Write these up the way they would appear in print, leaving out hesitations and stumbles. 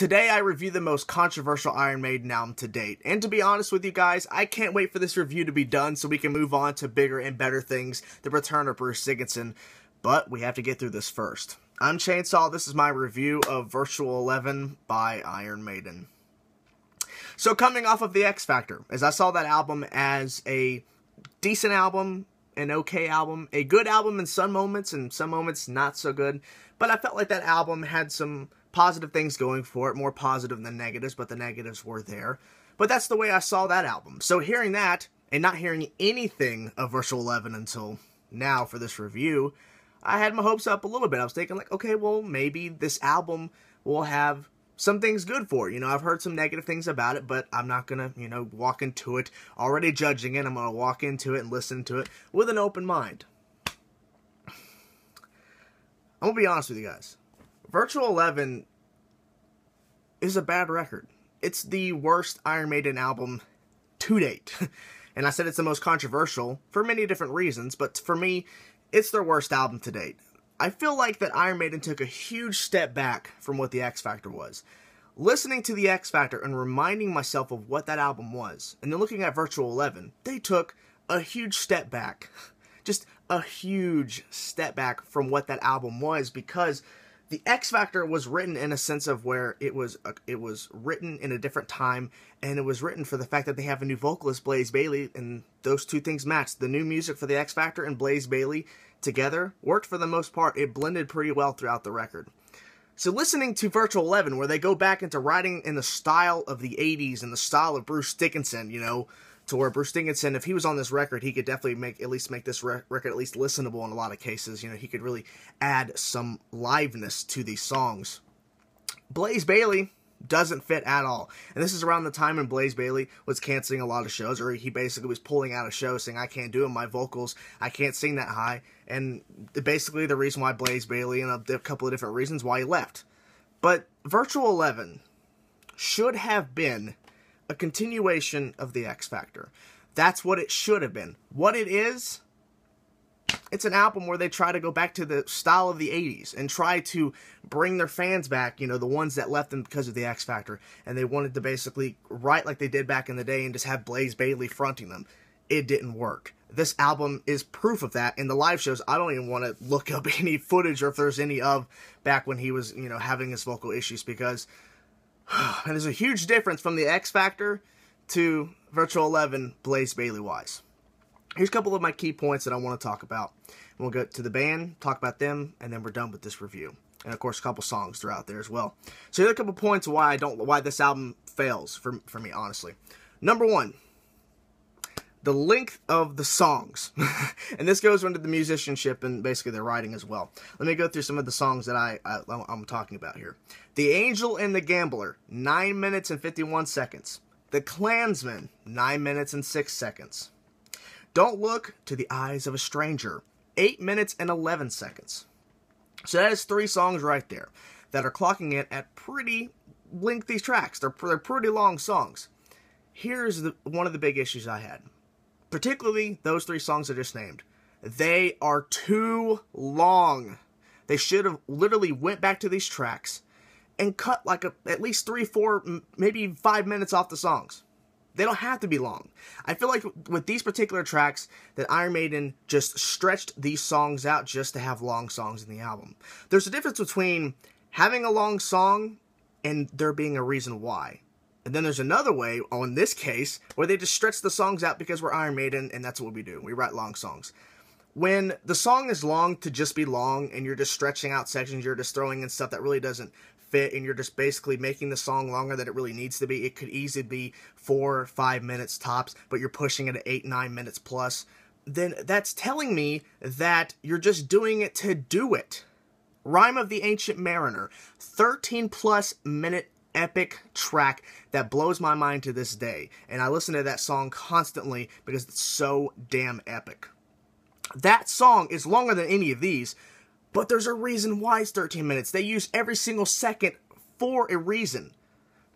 Today I review the most controversial Iron Maiden album to date, and to be honest with you guys, I can't wait for this review to be done so we can move on to bigger and better things, the return of Bruce Dickinson, but we have to get through this first. I'm Chainsaw, this is my review of Virtual 11 by Iron Maiden. So coming off of the X Factor, as I saw that album as a decent album, an okay album, a good album in some moments, and some moments not so good, but I felt like that album had some positive things going for it, more positive than negatives, but the negatives were there. But that's the way I saw that album. So hearing that, and not hearing anything of Virtual 11 until now for this review, I had my hopes up a little bit. I was thinking like, okay, well, maybe this album will have some things good for it. You know, I've heard some negative things about it, but I'm not gonna, walk into it already judging it. I'm gonna walk into it and listen to it with an open mind. I'm gonna be honest with you guys. Virtual 11 is a bad record. It's the worst Iron Maiden album to date. And I said it's the most controversial for many different reasons, but for me, it's their worst album to date. I feel like that Iron Maiden took a huge step back from what the X Factor was. Listening to the X Factor and reminding myself of what that album was, and then looking at Virtual 11, they took a huge step back. Just a huge step back from what that album was, because the X Factor was written in a sense of where it was written in a different time, and it was written for the fact that they have a new vocalist, Blaze Bayley, and those two things matched. The new music for the X Factor and Blaze Bayley together worked for the most part. It blended pretty well throughout the record. So listening to Virtual 11, where they go back into writing in the style of the 80s and the style of Bruce Dickinson, to where Bruce Dickinson, if he was on this record, he could definitely make this record at least listenable in a lot of cases. He could really add some liveness to these songs. Blaze Bayley doesn't fit at all. And this is around the time when Blaze Bayley was canceling a lot of shows, or he basically was pulling out of shows saying, I can't do it, my vocals, I can't sing that high. And basically the reason why Blaze Bayley, and a couple of different reasons why he left. But Virtual 11 should have been a continuation of the X Factor. That's what it should have been. What it is, it's an album where they try to go back to the style of the 80s and try to bring their fans back, the ones that left them because of the X Factor, and they wanted to basically write like they did back in the day and just have Blaze Bayley fronting them. It didn't work. This album is proof of that. In the live shows, I don't even want to look up any footage or if there's any of back when he was, having his vocal issues, because and there's a huge difference from the X Factor to Virtual 11 Blaze Bayley-wise. Here's a couple of my key points that I want to talk about. We'll go to the band, talk about them, and then we're done with this review. And of course, a couple songs throughout there as well. So here are a couple points why this album fails for me, honestly. Number one, the length of the songs. And this goes into the musicianship and basically the writing as well. Let me go through some of the songs that I'm talking about here. The Angel and the Gambler, 9 minutes and 51 seconds. The Clansman, 9 minutes and 6 seconds. Don't Look to the Eyes of a Stranger, 8 minutes and 11 seconds. So that is 3 songs right there that are clocking it at pretty lengthy tracks. They're pretty long songs. Here's one of the big issues I had. Particularly those 3 songs I just named. They are too long. They should have literally went back to these tracks and cut like at least 3, 4, maybe 5 minutes off the songs. They don't have to be long. I feel like with these particular tracks that Iron Maiden just stretched these songs out just to have long songs in the album. There's a difference between having a long song and there being a reason why. And then there's another way, in this case, where they just stretch the songs out because we're Iron Maiden and that's what we do. We write long songs. When the song is long to just be long and you're just stretching out sections, you're just throwing in stuff that really doesn't fit, and you're just basically making the song longer than it really needs to be. It could easily be 4 or 5 minutes tops, but you're pushing it at 8, 9 minutes plus. Then that's telling me that you're just doing it to do it. Rhyme of the Ancient Mariner, 13 plus minute epic track that blows my mind to this day. And I listen to that song constantly because it's so damn epic. That song is longer than any of these, but there's a reason why it's 13 minutes. They use every single second for a reason.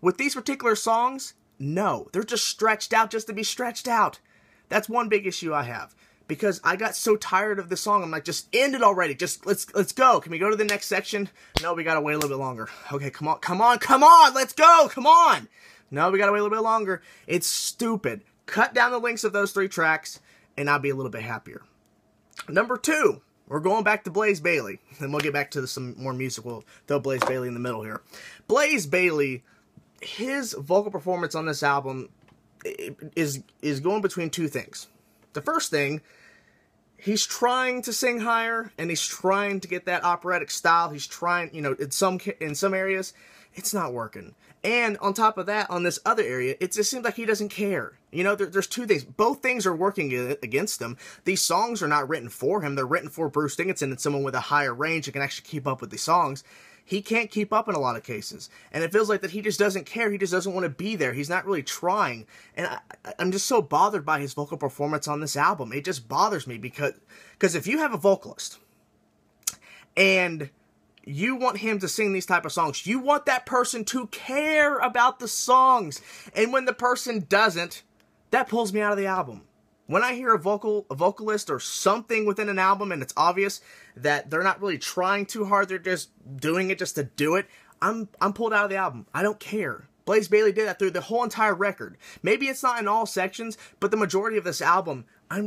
With these particular songs, no. They're just stretched out just to be stretched out. That's one big issue I have. because I got so tired of the song. I'm like, just end it already. Just let's go. Can we go to the next section? No, we gotta wait a little bit longer. Okay, come on, let's go, come on. No, we gotta wait a little bit longer. It's stupid. Cut down the lengths of those 3 tracks, and I'll be a little bit happier. Number 2, we're going back to Blaze Bayley, and we'll get back to some more music. We'll throw Blaze Bayley in the middle here. Blaze Bayley, his vocal performance on this album is going between 2 things. The first thing, he's trying to sing higher, and he's trying to get that operatic style. He's trying, you know, in some areas, it's not working. And on top of that, on this other area, it just seems like he doesn't care. You know, there's 2 things. Both things are working against him. These songs are not written for him. They're written for Bruce Dickinson and someone with a higher range that can actually keep up with these songs. He can't keep up in a lot of cases. And it feels like that he just doesn't care. He just doesn't want to be there. He's not really trying. And I'm just so bothered by his vocal performance on this album. It just bothers me because if you have a vocalist and you want him to sing these type of songs, you want that person to care about the songs. And when the person doesn't, that pulls me out of the album. When I hear a vocalist or something within an album and it's obvious that they're not really trying too hard, they're just doing it just to do it, I'm pulled out of the album. I don't care. Blaze Bayley did that through the whole entire record. Maybe it's not in all sections, but the majority of this album, I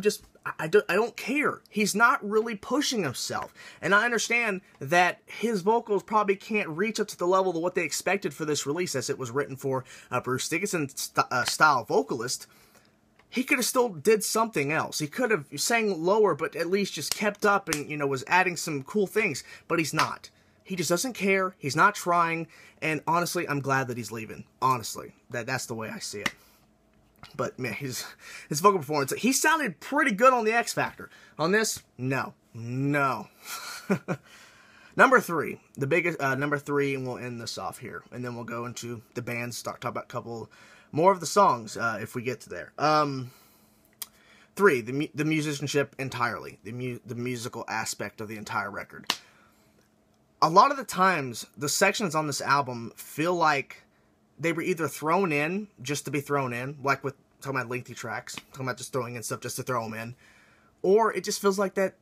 don't care. He's not really pushing himself. And I understand that his vocals probably can't reach up to the level of what they expected for this release, as it was written for a Bruce Dickinson style vocalist. He could have still did something else. He could have sang lower, but at least just kept up and, you know, was adding some cool things. But he's not. He just doesn't care. He's not trying. And honestly, I'm glad that he's leaving. Honestly, that's the way I see it. But man, his vocal performance, he sounded pretty good on the X Factor. On this, no. Number 3, the biggest number 3, and we'll end this off here, and then we'll go into the bands, talk about a couple more of the songs if we get to there. 3, the musicianship entirely, the musical aspect of the entire record. A lot of the times, the sections on this album feel like they were either thrown in just to be thrown in, like with talking about lengthy tracks, talking about just throwing in stuff just to throw them in, or it just feels like that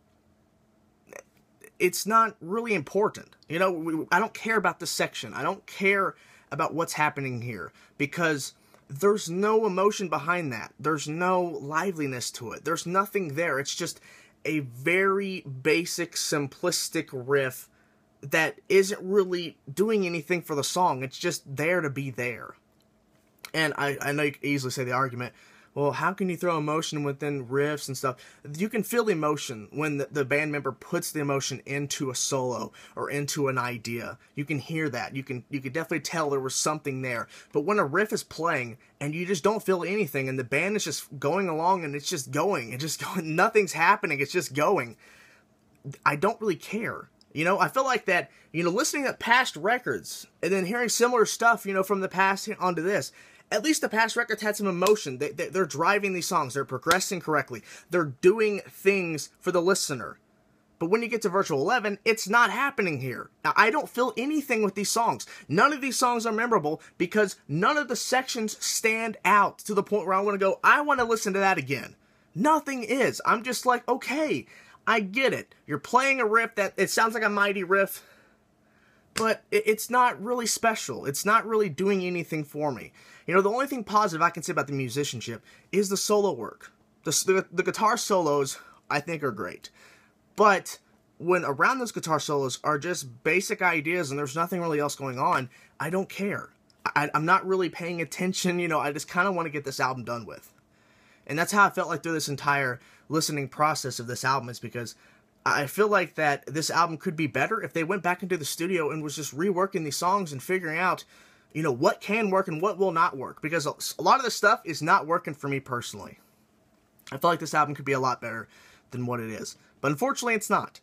it's not really important. You know, I don't care about this section. I don't care about what's happening here because there's no emotion behind that. There's no liveliness to it. There's nothing there. It's just a very basic, simplistic riff that isn't really doing anything for the song. It's just there to be there. And I know you can easily say the argument, well, how can you throw emotion within riffs and stuff? You can feel emotion when the band member puts the emotion into a solo or into an idea. You can hear that. You can definitely tell there was something there. But when a riff is playing and you just don't feel anything and the band is just going along and it's just going, nothing's happening, it's just going, I don't really care. You know, I feel like that, you know, listening to past records and then hearing similar stuff, you know, from the past onto this, at least the past records had some emotion. They're driving these songs. They're progressing correctly. They're doing things for the listener. But when you get to Virtual 11, it's not happening here. Now, I don't feel anything with these songs. None of these songs are memorable because none of the sections stand out to the point where I want to go, I want to listen to that again. Nothing is. I'm just like, okay, I get it. You're playing a riff that it sounds like a mighty riff, but it's not really special. It's not really doing anything for me. You know, the only thing positive I can say about the musicianship is the solo work. The guitar solos, I think, are great. But when around those guitar solos are just basic ideas and there's nothing really else going on, I don't care. I'm not really paying attention. You know, I just kind of want to get this album done with. And that's how I felt like through this entire listening process of this album, is because I feel like that this album could be better if they went back into the studio and was just reworking these songs and figuring out, you know, what can work and what will not work. Because a lot of this stuff is not working for me personally. I feel like this album could be a lot better than what it is. But unfortunately, it's not.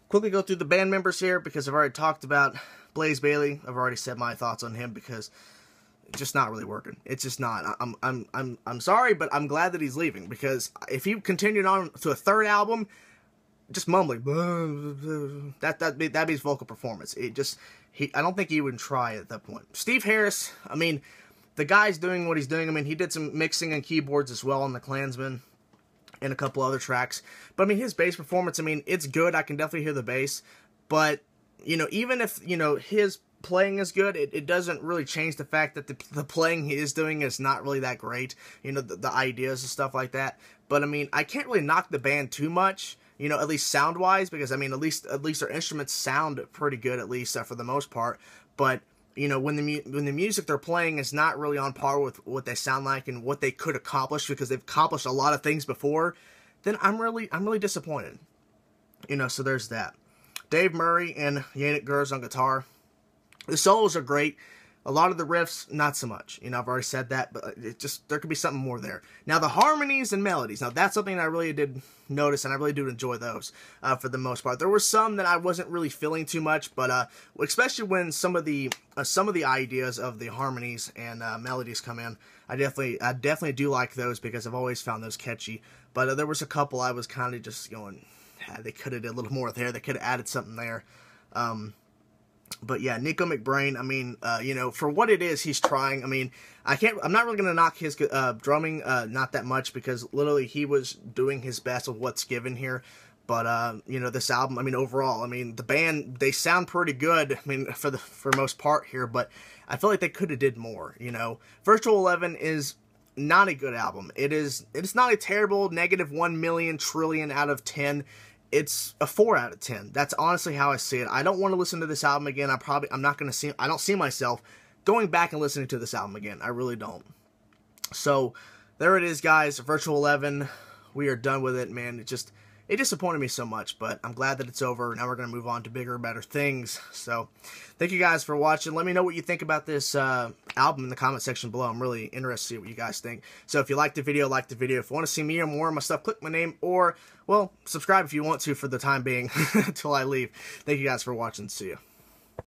Quickly go through the band members here because I've already talked about Blaze Bayley. I've already said my thoughts on him because it's just not really working. It's just not. I'm sorry, but I'm glad that he's leaving, because if he continued on to a third album, just mumbling, that'd be his vocal performance. I don't think he would try at that point. Steve Harris, I mean, the guy's doing what he's doing. I mean, he did some mixing and keyboards as well on the Clansman. and a couple other tracks. But I mean, his bass performance, I mean, it's good. I can definitely hear the bass. But, you know, even if, you know, his playing is good, it doesn't really change the fact that the playing he is doing is not really that great. You know, the ideas and stuff like that. But I mean, I can't really knock the band too much, you know, at least sound-wise, because I mean, at least their instruments sound pretty good, at least for the most part. But you know, when the music they're playing is not really on par with what they sound like and what they could accomplish, because they've accomplished a lot of things before, then I'm really disappointed. You know, so there's that. Dave Murray and Janick Gers on guitar. The solos are great. A lot of the riffs, not so much. You know, I've already said that, but there could be something more there. Now, the harmonies and melodies. Now, that's something I really did notice, and I really do enjoy those for the most part. There were some that I wasn't really feeling too much, but especially when some of the ideas of the harmonies and melodies come in, I definitely do like those, because I've always found those catchy. But there was a couple I was kind of just going, they could have did a little more there. They could have added something there. But yeah, Nicko McBrain, I mean, you know, for what it is he's trying, I mean, I'm not really going to knock his drumming, not that much, because literally he was doing his best with what's given here. But, you know, this album, I mean, overall, I mean, the band, they sound pretty good, I mean, for most part here, but I feel like they could have did more, you know. Virtual 11 is not a good album. It's not a terrible -1,000,000 trillion out of 10. It's a 4 out of 10. That's honestly how I see it. I don't want to listen to this album again. I don't see myself going back and listening to this album again. I really don't. So, there it is, guys. Virtual 11. We are done with it, man. It disappointed me so much, but I'm glad that it's over. Now we're going to move on to bigger and better things. So, thank you guys for watching. Let me know what you think about this album in the comment section below. I'm really interested to see what you guys think. So, if you liked the video, like the video. If you want to see me or more of my stuff, click my name, or, well, subscribe if you want to for the time being until I leave. Thank you guys for watching. See you.